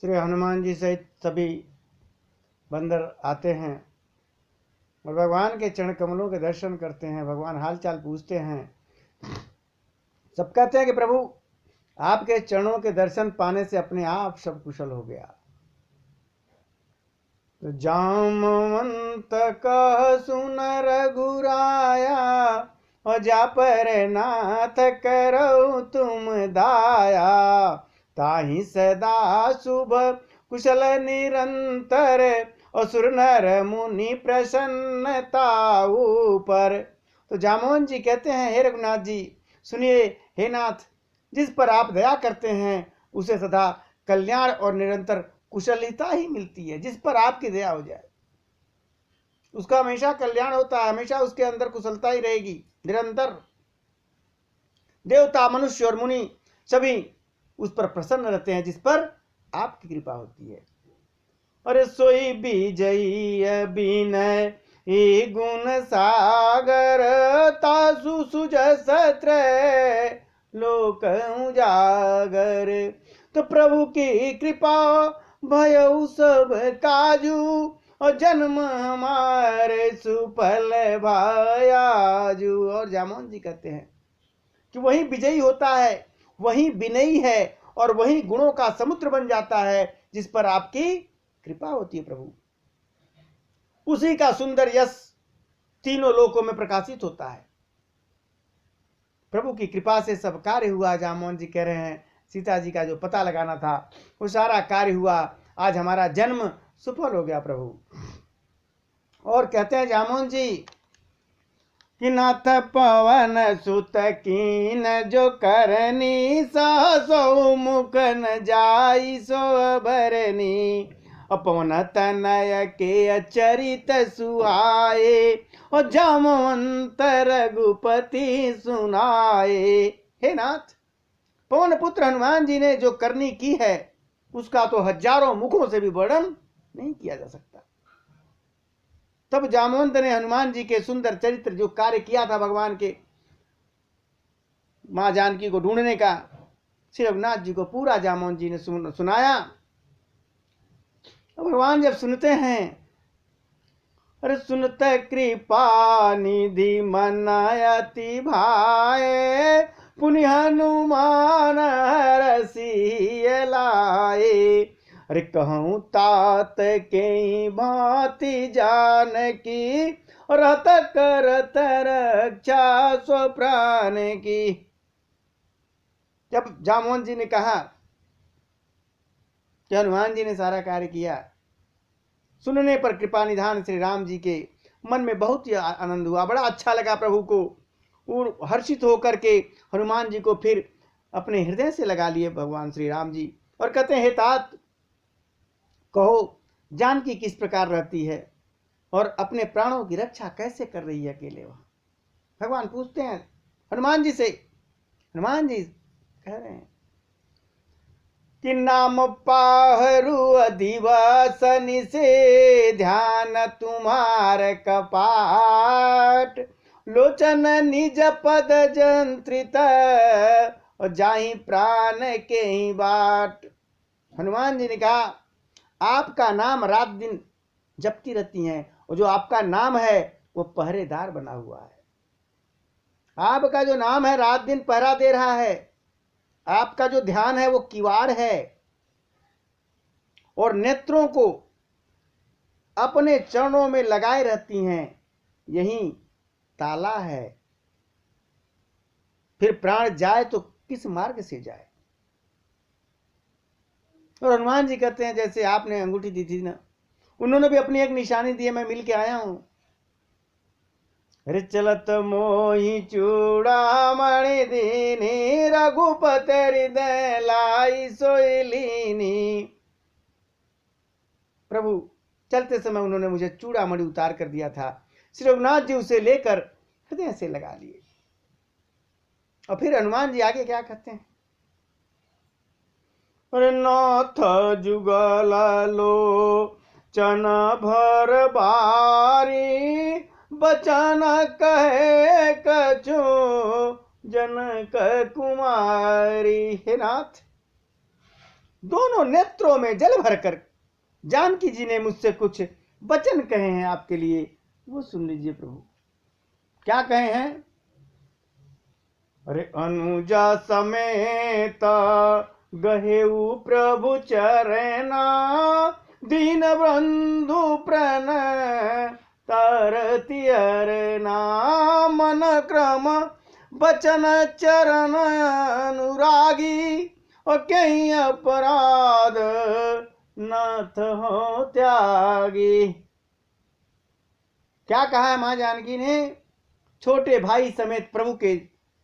श्री हनुमान जी सहित सभी बंदर आते हैं और भगवान के चरण कमलों के दर्शन करते हैं। भगवान हालचाल पूछते हैं। सब कहते हैं कि प्रभु आपके चरणों के दर्शन पाने से अपने आप सब कुशल हो गया। तो जामवंत कह सुन रघुराया और जा पर नाथ करो तुम दाया। ताहि सदा शुभ कुशल निरंतर असुर नर मुनि प्रसन्नता ऊपर। तो जामोहन जी कहते हैं, हे रघुनाथ जी सुनिए, हे नाथ, जिस पर आप दया करते हैं उसे सदा कल्याण और निरंतर कुशलता ही मिलती है। जिस पर आपकी दया हो जाए उसका हमेशा कल्याण होता है, हमेशा उसके अंदर कुशलता ही रहेगी निरंतर। देवता मनुष्य और मुनि सभी उस पर प्रसन्न रहते हैं जिस पर आपकी कृपा होती है। अरे सोई विजयी विनय गुण सागर तासु सुजस लोक उजागर। तो प्रभु की कृपा भयउ सब काजू और जन्म हमारे सुफल भायाजू। और जामोहन जी कहते हैं कि वही विजयी होता है, वही विनयी है और वही गुणों का समुद्र बन जाता है जिस पर आपकी कृपा होती है प्रभु। उसी का सुंदर यश तीनों लोकों में प्रकाशित होता है। प्रभु की कृपा से सब कार्य हुआ। जामोहन जी कह रहे हैं सीता जी का जो पता लगाना था वो सारा कार्य हुआ। आज हमारा जन्म सफल हो गया प्रभु। और कहते हैं जामोहन जी कि नाथ पवन सुत कीन जो करनी सहसो मुख न जाई सो भरनी। पवन तनय के चरित सुहाए और जामवंत रघुपति सुनाए। हे नाथ, पवन पुत्र हनुमान जी ने जो करनी की है उसका तो हजारों मुखों से भी वर्णन नहीं किया जा सकता। तब जामवंत ने हनुमान जी के सुंदर चरित्र जो कार्य किया था भगवान के मां जानकी को ढूंढने का, श्री रघुनाथ जी को पूरा जामवंत जी ने सुनाया। भगवान जब सुनते हैं, अरे सुनते कृपा निधि मन अति भाए पुनि हनुमान रसिए लाए। अरे कहूँ तात के भांति जानकी रत करत रक्षा स्व प्राण की। जब जामवंत जी ने कहा कि हनुमान जी ने सारा कार्य किया, सुनने पर कृपा निधान श्री राम जी के मन में बहुत ही आनंद हुआ, बड़ा अच्छा लगा प्रभु को। और हर्षित होकर के हनुमान जी को फिर अपने हृदय से लगा लिए भगवान श्री राम जी और कहते हैं, हे तात, कहो जानकी किस प्रकार रहती है और अपने प्राणों की रक्षा कैसे कर रही है अकेले वहां। भगवान पूछते हैं हनुमान जी से। हनुमान जी कह रहे हैं कि नाम पाहरू अधिवासनि से ध्यान तुम्हार कपाट लोचन निज पद जंत्रित और जाहि प्राण के ही बाट। हनुमान जी ने कहा आपका नाम रात दिन जपती रहती हैं और जो आपका नाम है वो पहरेदार बना हुआ है। आपका जो नाम है रात दिन पहरा दे रहा है। आपका जो ध्यान है वो किवाड़ है और नेत्रों को अपने चरणों में लगाए रहती हैं, यही ताला है। फिर प्राण जाए तो किस मार्ग से जाए। और हनुमान जी कहते हैं जैसे आपने अंगूठी दी थी ना, उन्होंने भी अपनी एक निशानी दी है, मैं मिल के आया हूं। चलत मोहि चूड़ामणि दीनी रघुपत हृदय लाई सोइलीनी। प्रभु चलते समय उन्होंने मुझे चूड़ामणि उतार कर दिया था, श्री रघुनाथ जी उसे लेकर हृदय से लगा लिए। और फिर हनुमान जी आगे क्या कहते हैं, अरे नाथ जुगल लो चन भर बारी बचन कहे कछु जनक कुमारी। हे नाथ, दोनों नेत्रों में जल भरकर जानकी जी ने मुझसे कुछ वचन कहे हैं आपके लिए, वो सुन लीजिए प्रभु। क्या कहे हैं? अरे अनुजा समेत गहेऊ प्रभु चरना, दीन बंधु प्रण तरति अरना, मन क्रम बचन चरण अनुरागी, और कहीं अपराध नाथ हो त्यागी। क्या कहा है मां जानकी ने? छोटे भाई समेत प्रभु के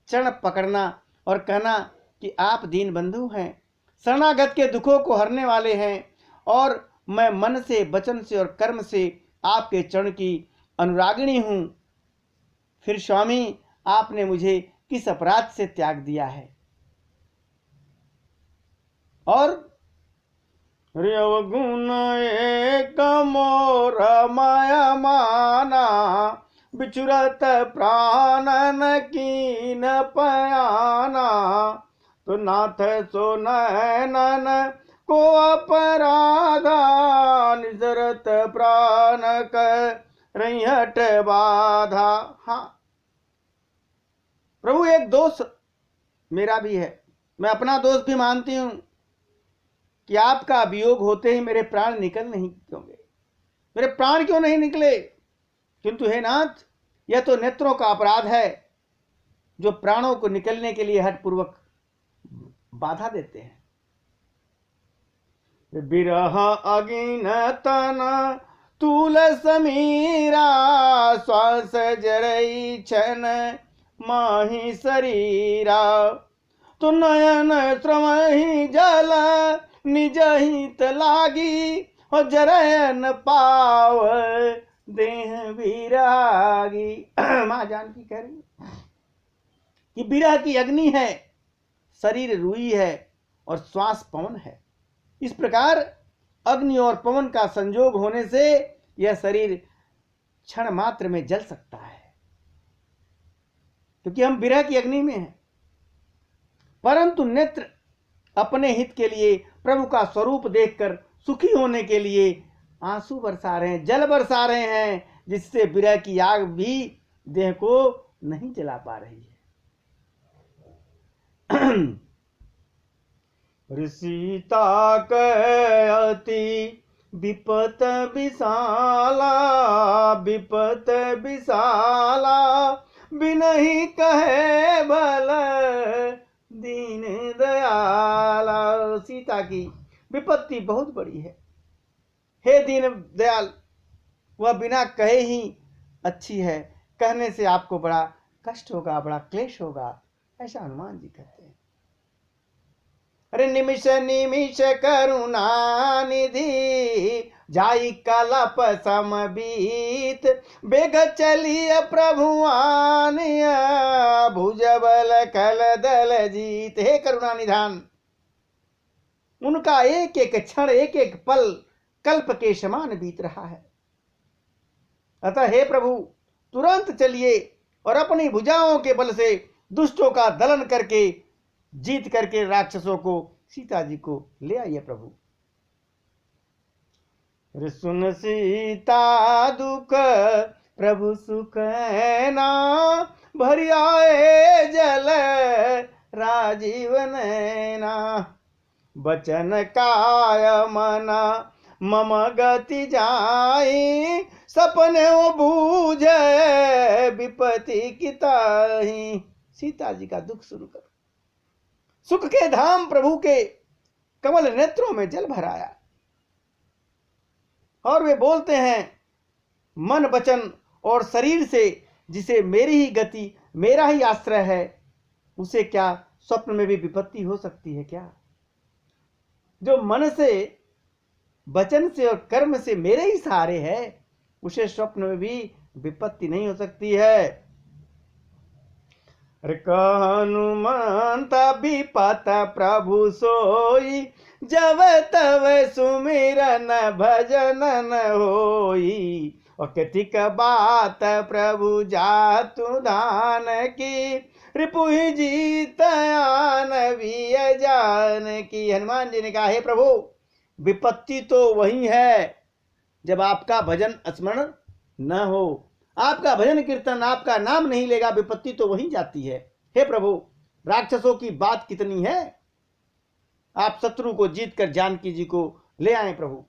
चरण पकड़ना और कहना कि आप दीन बंधु हैं, शरणागत के दुखों को हरने वाले हैं, और मैं मन से, वचन से और कर्म से आपके चरण की अनुरागिणी हूं। फिर स्वामी, आपने मुझे किस अपराध से त्याग दिया है? और अवगुण एक मोर माया माना, बिछुरत प्राणन कीन पयाना, तो नाथ सो नैनन को अपराधा, निजरत प्राण करहट बाधा। हाँ प्रभु, एक दोष मेरा भी है, मैं अपना दोष भी मानती हूं कि आपका वियोग होते ही मेरे प्राण निकल नहीं क्यों गए, मेरे प्राण क्यों नहीं निकले? किंतु हे नाथ, यह तो नेत्रों का अपराध है जो प्राणों को निकलने के लिए हठपूर्वक बाधा देते हैं। बिरह अगिन तन तूल समीरा, श्वास जरई छन माही शरीरा, तो नयन श्रमहि जल निज हित लागी, और जरयन पाव देह विरागी। मां जानकी कह रही कि विरह की अग्नि है, शरीर रुई है और श्वास पवन है। इस प्रकार अग्नि और पवन का संयोग होने से यह शरीर क्षण मात्र में जल सकता है, क्योंकि हम विरह की अग्नि में हैं। परंतु नेत्र अपने हित के लिए, प्रभु का स्वरूप देखकर सुखी होने के लिए आंसू बरसा रहे हैं, जल बरसा रहे हैं, जिससे विरह की आग भी देह को नहीं जला पा रही है। सीता कहती विपत विशाला, विपत विशाला, बिनहि कहे भल दीन दयाला। सीता की विपत्ति बहुत बड़ी है, हे दीन दयाल, वह बिना कहे ही अच्छी है, कहने से आपको बड़ा कष्ट होगा, बड़ा क्लेश होगा, ऐसा हनुमान जी कहते हैं। अरे निमिष निमिष करुणा निधि, जाई कलप समबीत, बेग चलिय प्रभु आनिया, भुजबल कल दल जीत। हे करुणा निधान, उनका एक एक क्षण, एक एक पल कल्प के समान बीत रहा है। अतः हे प्रभु, तुरंत चलिए और अपनी भुजाओं के बल से दुष्टों का दलन करके, जीत करके राक्षसों को, सीता जी को ले आइए प्रभु। सुन सीता दुख प्रभु सुख ना, भरि आए जल राजीव नैना, बचन काय मना मम गति जाई, सपने बूझे विपत्ति की ताही। सीता जी का दुख शुरू कर, सुख के धाम प्रभु के कमल नेत्रों में जल भराया, और वे बोलते हैं मन वचन और शरीर से, जिसे मेरी ही गति, मेरा ही आश्रय है, उसे क्या स्वप्न में भी विपत्ति हो सकती है क्या? जो मन से, वचन से और कर्म से मेरे ही सहारे है, उसे स्वप्न में भी विपत्ति नहीं हो सकती है। हनुमंत विपत प्रभु सोई, जब तब सुमिरन भजन न होई, और कथिक बात प्रभु जातु दान की, रिपु ही जीत आन भी जान की। हनुमान जी ने कहा, हे प्रभु, विपत्ति तो वही है जब आपका भजन स्मरण न हो, आपका भजन कीर्तन, आपका नाम नहीं लेगा, विपत्ति तो वहीं जाती है। हे प्रभु, राक्षसों की बात कितनी है, आप शत्रु को जीत कर जानकी जी को ले आए प्रभु।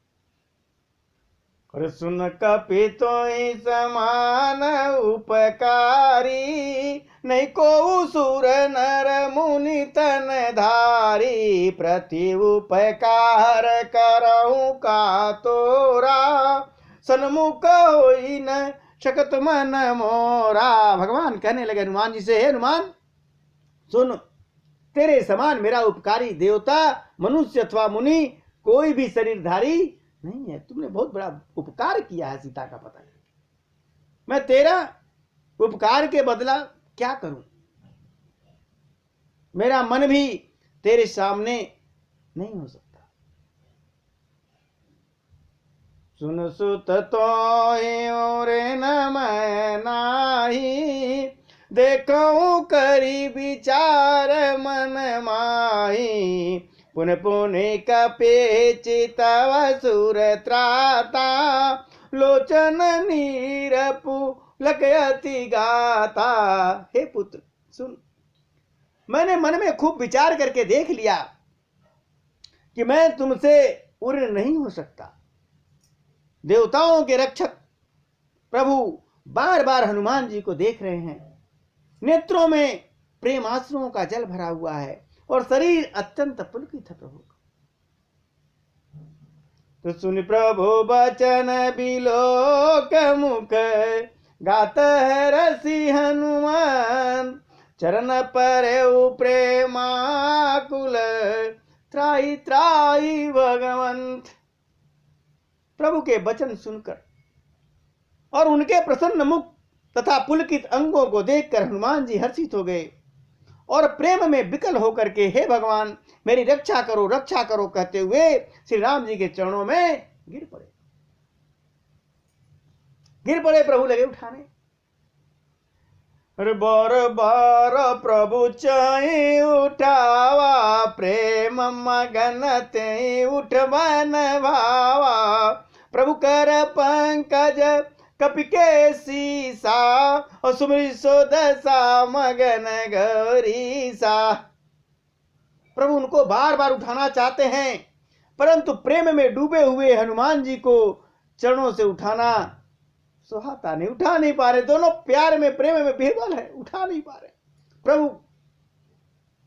और सुन कपि तो ही समान उपकारी, नहीं को सुर नर मुनि तन धारी, प्रति उपकार करहु का तोरा, सन्मुख होई न शकत मन मोरा। भगवान कहने लगे हनुमान जी से, हे हनुमान सुन, तेरे समान मेरा उपकारी देवता, मनुष्य अथवा मुनि कोई भी शरीरधारी नहीं है। तुमने बहुत बड़ा उपकार किया है सीता का पता है, मैं तेरा उपकार के बदला क्या करूं? मेरा मन भी तेरे सामने नहीं हो सकता। सुन सुत तो रे न मैं नाही, देखूं करी विचार मन माही, पुन पुनि कपि चितव सुर त्राता, लोचन नीर पुलक अति गाता। हे पुत्र सुन, मैंने मन में खूब विचार करके देख लिया कि मैं तुमसे उर नहीं हो सकता। देवताओं के रक्षक प्रभु बार बार हनुमान जी को देख रहे हैं, नेत्रों में प्रेम आंसुओं का जल भरा हुआ है और शरीर अत्यंत पुलकित है प्रभु। तो सुन प्रभु बचन बिलोक मुख, गात है रसी हनुमान, चरण पर प्रेमाकुल, त्राही त्राही भगवंत। प्रभु के वचन सुनकर और उनके प्रसन्न मुख तथा पुलकित अंगों को देखकर हनुमान जी हर्षित हो गए और प्रेम में विकल होकर के, हे भगवान मेरी रक्षा करो कहते हुए श्री राम जी के चरणों में गिर पड़े। प्रभु लगे उठाने। बार बार प्रभु चाहे उठावा, प्रेम मगन ते उठ मन भावा, प्रभु कर पंकज कपि के सीसा, और सुमरि सो दशा मगन गौरीसा। प्रभु उनको बार बार उठाना चाहते हैं, परंतु प्रेम में डूबे हुए हनुमान जी को चरणों से उठाना सुहाता नहीं, उठा नहीं पा रहे। दोनों प्यार में प्रेम में बेबल है, उठा नहीं पा रहे। प्रभु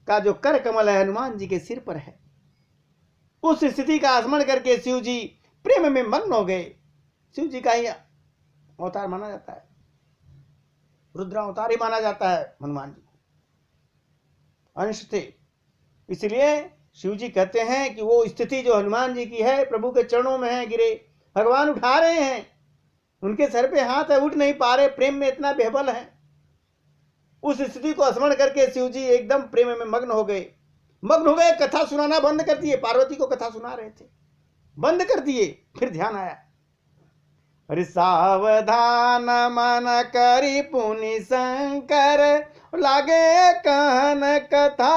का जो कर कमल है हनुमान जी के सिर पर है, उस स्थिति का स्मरण करके शिव जी प्रेम में मग्न हो गए। शिव जी का ही अवतार माना जाता है, रुद्रावतार ही माना जाता है हनुमान जी को, अंश थे। इसलिए शिव जी कहते हैं कि वो स्थिति जो हनुमान जी की है, प्रभु के चरणों में है गिरे, भगवान उठा रहे हैं, उनके सर पे हाथ है, उठ नहीं पा रहे, प्रेम में इतना बेहबल है। उस स्थिति को स्मरण करके शिव जी एकदम प्रेम में मग्न हो गए। कथा सुनाना बंद कर दिए। पार्वती को कथा सुना रहे थे, बंद कर दिए। फिर ध्यान आया, अरे सावधान मन करी पुनि शंकर, लागे कहन कथा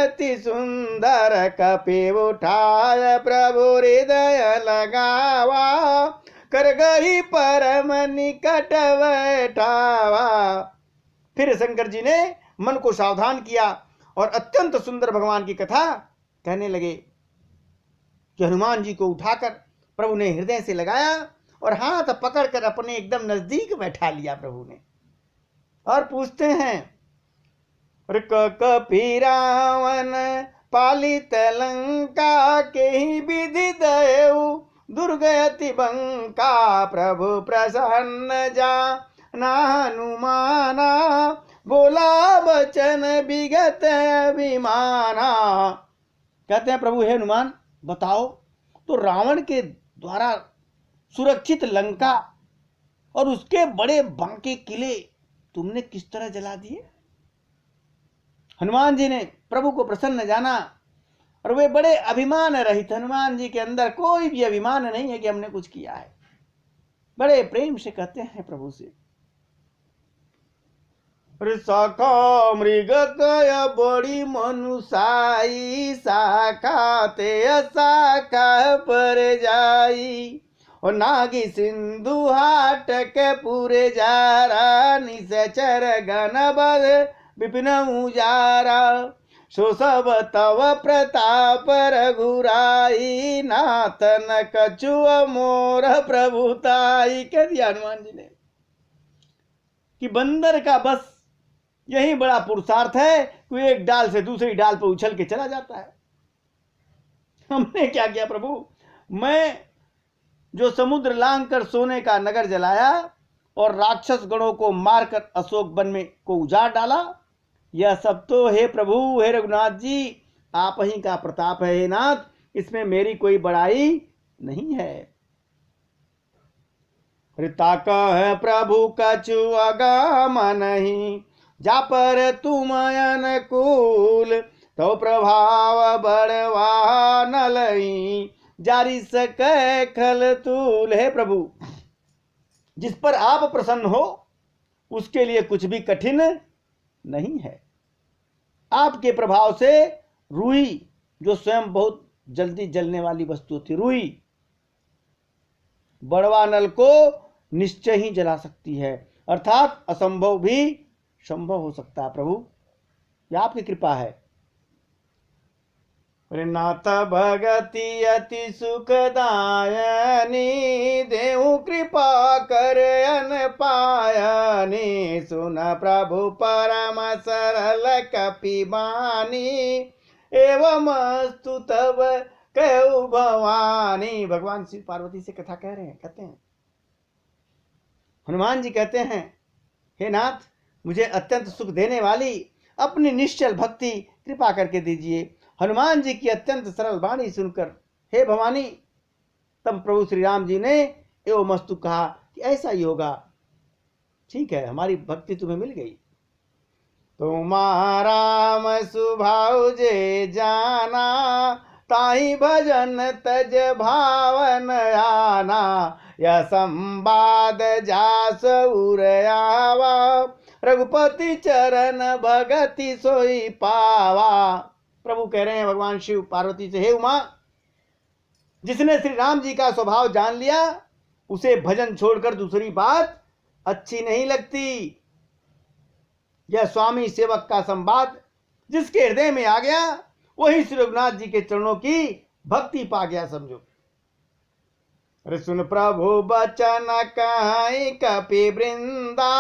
अति सुंदर, कपि उठाय प्रभु हृदय लगावा, कर गई परम निकट बैठावा। फिर शंकर जी ने मन को सावधान किया और अत्यंत सुंदर भगवान की कथा कहने लगे कि हनुमान जी को उठाकर प्रभु ने हृदय से लगाया और हाथ पकड़कर अपने एकदम नजदीक बैठा लिया प्रभु ने। और पूछते हैं, कपि रावण पालित लंका, के ही विधि दयऊ दुर्गति बंका, प्रभु प्रसन्न जा ना हनुमाना, बोला बचन विगत अभिमाना। कहते हैं प्रभु हे हनुमान बताओ तो रावण के द्वारा सुरक्षित लंका और उसके बड़े बांके किले तुमने किस तरह जला दिए। हनुमान जी ने प्रभु को प्रसन्न जाना और वे बड़े अभिमान रहित, हनुमान जी के अंदर कोई भी अभिमान नहीं है कि हमने कुछ किया है। बड़े प्रेम से कहते हैं प्रभु से, शाखा मृग कय बड़ी मनुसाई, शाखा ते शाखा पर जाई। और नागी सिंधु हाट के पूरे जारा, निशचर गण बध विपिन उजारा। सो सब तव प्रताप रघुराई, नाथ न कछु मोर प्रभुताई। कह दिया हनुमान जी ने कि बंदर का बस यही बड़ा पुरुषार्थ है कि एक डाल से दूसरी डाल पर उछल के चला जाता है। हमने क्या किया प्रभु? मैं जो समुद्र लांग कर सोने का नगर जलाया और राक्षस गणों को मारकर अशोक वन में को उजाड़ डाला, यह सब तो हे प्रभु, हे रघुनाथ जी, आप ही का प्रताप है। हे नाथ, इसमें मेरी कोई बड़ाई नहीं है। ऋता कह प्रभु कछु अगाम नहीं, जा पर तुम अनुकूल, तो प्रभाव बढ़वा न लई, जारी सकै खल तूल। हे प्रभु, जिस पर आप प्रसन्न हो उसके लिए कुछ भी कठिन नहीं है। आपके प्रभाव से रुई, जो स्वयं बहुत जल्दी जलने वाली वस्तु थी, रुई बड़वा नल को निश्चय ही जला सकती है, अर्थात असंभव भी संभव हो सकता है। प्रभु, यह आपकी कृपा है। नाथ भगति अति सुखदायनी, देहु कृपा कर अन पायनी, सुन प्रभु परम सरल कपिबानी, एवं अस्तु तब कहु भवानी। भगवान श्री पार्वती से कथा कह रहे हैं, कहते हैं हनुमान जी कहते हैं, हे नाथ, मुझे अत्यंत सुख देने वाली अपनी निश्चल भक्ति कृपा करके दीजिए। हनुमान जी की अत्यंत सरल वाणी सुनकर हे भवानी, तब प्रभु श्री राम जी ने एवं मस्तु कहा कि ऐसा ही होगा, ठीक है, हमारी भक्ति तुम्हें मिल गई। तुम्हारा सुभाव जे जाना, ताही भजन तज भावन आना, यह संवाद जास उर आवा, रघुपति चरण भगति सोई पावा। प्रभु कह रहे हैं भगवान शिव पार्वती से, हे उमा, जिसने श्री राम जी का स्वभाव जान लिया उसे भजन छोड़कर दूसरी बात अच्छी नहीं लगती। यह स्वामी सेवक का संवाद जिसके हृदय में आ गया वही श्री रघुनाथ जी के चरणों की भक्ति पा गया, समझो। अरे सुन प्रभु बचन कहीं कपि वृंदा,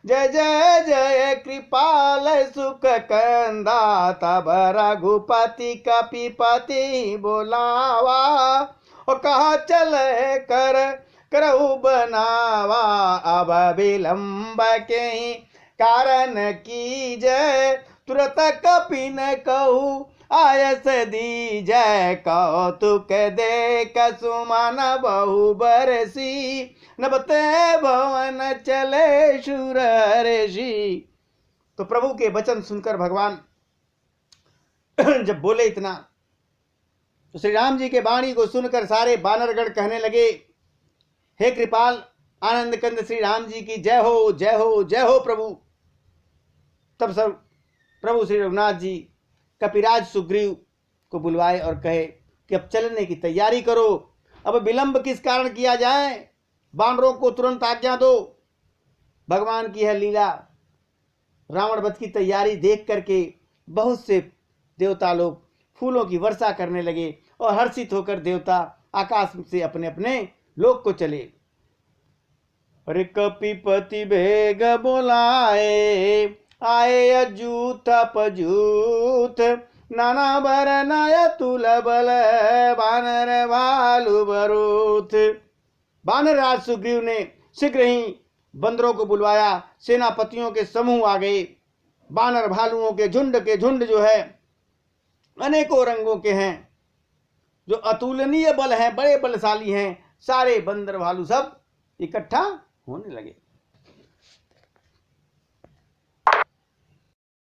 जय जय जय कृपाल सुख कंदा, तब रघुपति कपिपति बोलावा, और कहा चल कर करहु बनावा, अब विलंब के कारण की जय, तुरत कपि न कहू आयस दी जय, कौतुक देख सुमन बहु बरसी, नभते भवन चले शूर ऋषि। तो प्रभु के वचन सुनकर भगवान जब बोले इतना, तो श्री राम जी के वाणी को सुनकर सारे वानरगण कहने लगे, हे कृपाल आनंद कंद श्री राम जी की जय हो, जय हो, जय हो प्रभु। तब सब प्रभु श्री रघुनाथ जी कपिराज सुग्रीव को बुलवाए और कहे कि अब चलने की तैयारी करो, अब विलंब किस कारण किया जाए, वानरों को तुरंत आज्ञा दो। भगवान की यह लीला रावण वध की तैयारी देख करके बहुत से देवता लोग फूलों की वर्षा करने लगे और हर्षित होकर देवता आकाश से अपने अपने लोक को चले। अरे कपिपति भेग बोलाए, आए अजूत अपजूत, नाना बरनाय तुल बल, बानर भालु बरूथ। बानर राज सुग्रीव ने शीघ्र ही बंदरों को बुलवाया, सेनापतियों के समूह आ गए, बानर भालुओं के झुंड जो है अनेकों रंगों के हैं, जो अतुलनीय बल हैं, बड़े बलशाली हैं, सारे बंदर भालू सब इकट्ठा होने लगे।